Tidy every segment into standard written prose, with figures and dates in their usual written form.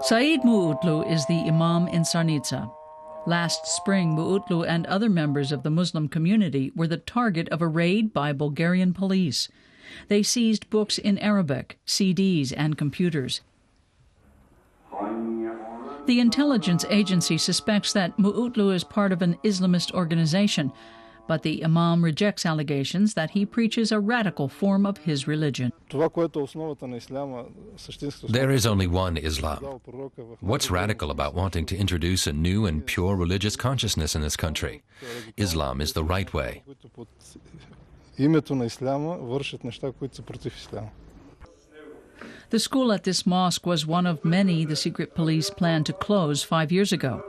Said Muutlu is the imam in Sarnica. Last spring, Muutlu and other members of the Muslim community were the target of a raid by Bulgarian police. They seized books in Arabic, CDs, and computers. The intelligence agency suspects that Muutlu is part of an Islamist organization, but the imam rejects allegations that he preaches a radical form of his religion. There is only one Islam. What's radical about wanting to introduce a new and pure religious consciousness in this country? Islam is the right way. The school at this mosque was one of many the secret police planned to close 5 years ago.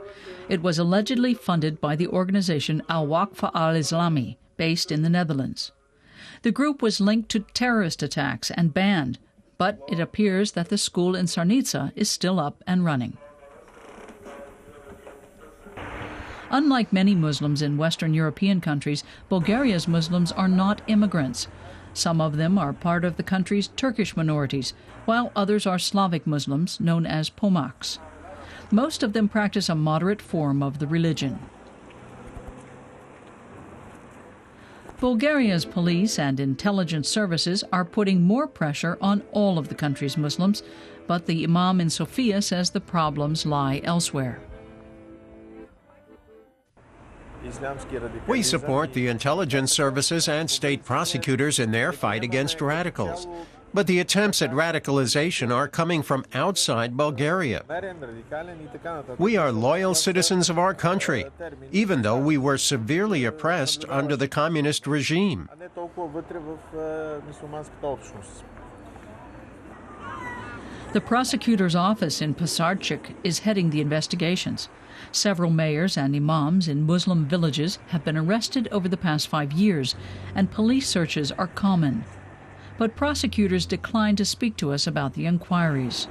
It was allegedly funded by the organization Al-Waqf al-Islami, based in the Netherlands. The group was linked to terrorist attacks and banned, but it appears that the school in Sarnica is still up and running. Unlike many Muslims in Western European countries, Bulgaria's Muslims are not immigrants. Some of them are part of the country's Turkish minorities, while others are Slavic Muslims, known as Pomaks. Most of them practice a moderate form of the religion. Bulgaria's police and intelligence services are putting more pressure on all of the country's Muslims, but the imam in Sofia says the problems lie elsewhere. We support the intelligence services and state prosecutors in their fight against radicals. But the attempts at radicalization are coming from outside Bulgaria. We are loyal citizens of our country, even though we were severely oppressed under the communist regime. The prosecutor's office in Pasarchik is heading the investigations. Several mayors and imams in Muslim villages have been arrested over the past 5 years, and police searches are common. But prosecutors decline to speak to us about the inquiries.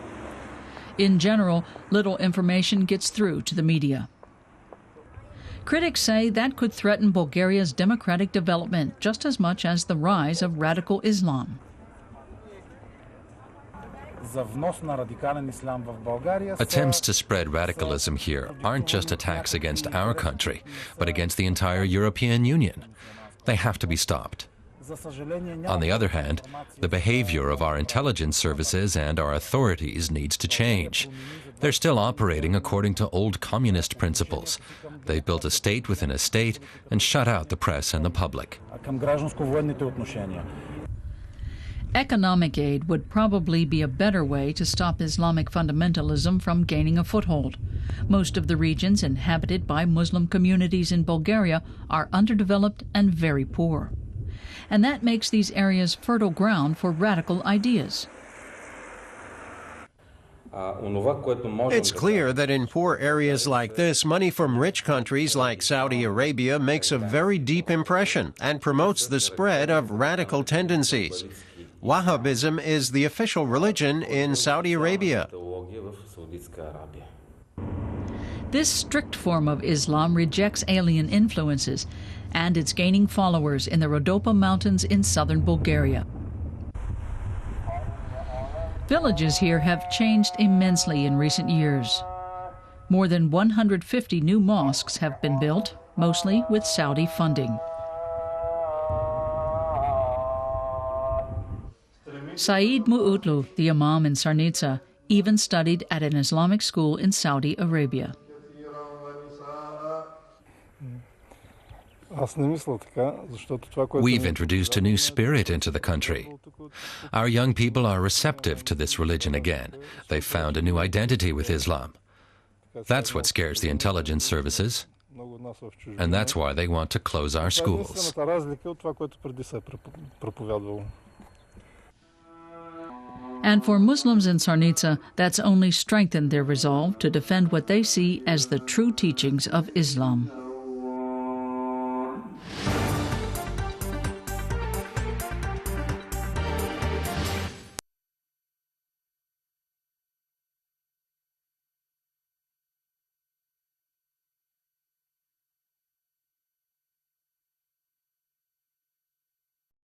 In general, little information gets through to the media. Critics say that could threaten Bulgaria's democratic development just as much as the rise of radical Islam. Attempts to spread radicalism here aren't just attacks against our country, but against the entire European Union. They have to be stopped. On the other hand, the behavior of our intelligence services and our authorities needs to change. They're still operating according to old communist principles. They built a state within a state and shut out the press and the public. Economic aid would probably be a better way to stop Islamic fundamentalism from gaining a foothold. Most of the regions inhabited by Muslim communities in Bulgaria are underdeveloped and very poor. And that makes these areas fertile ground for radical ideas. It's clear that in poor areas like this, money from rich countries like Saudi Arabia makes a very deep impression and promotes the spread of radical tendencies. Wahhabism is the official religion in Saudi Arabia. This strict form of Islam rejects alien influences, and it's gaining followers in the Rhodope Mountains in southern Bulgaria. Villages here have changed immensely in recent years. More than 150 new mosques have been built, mostly with Saudi funding. Said Muutlu, the imam in Sarnica, even studied at an Islamic school in Saudi Arabia. We've introduced a new spirit into the country. Our young people are receptive to this religion again. They've found a new identity with Islam. That's what scares the intelligence services, and that's why they want to close our schools. And for Muslims in Sarnica, that's only strengthened their resolve to defend what they see as the true teachings of Islam.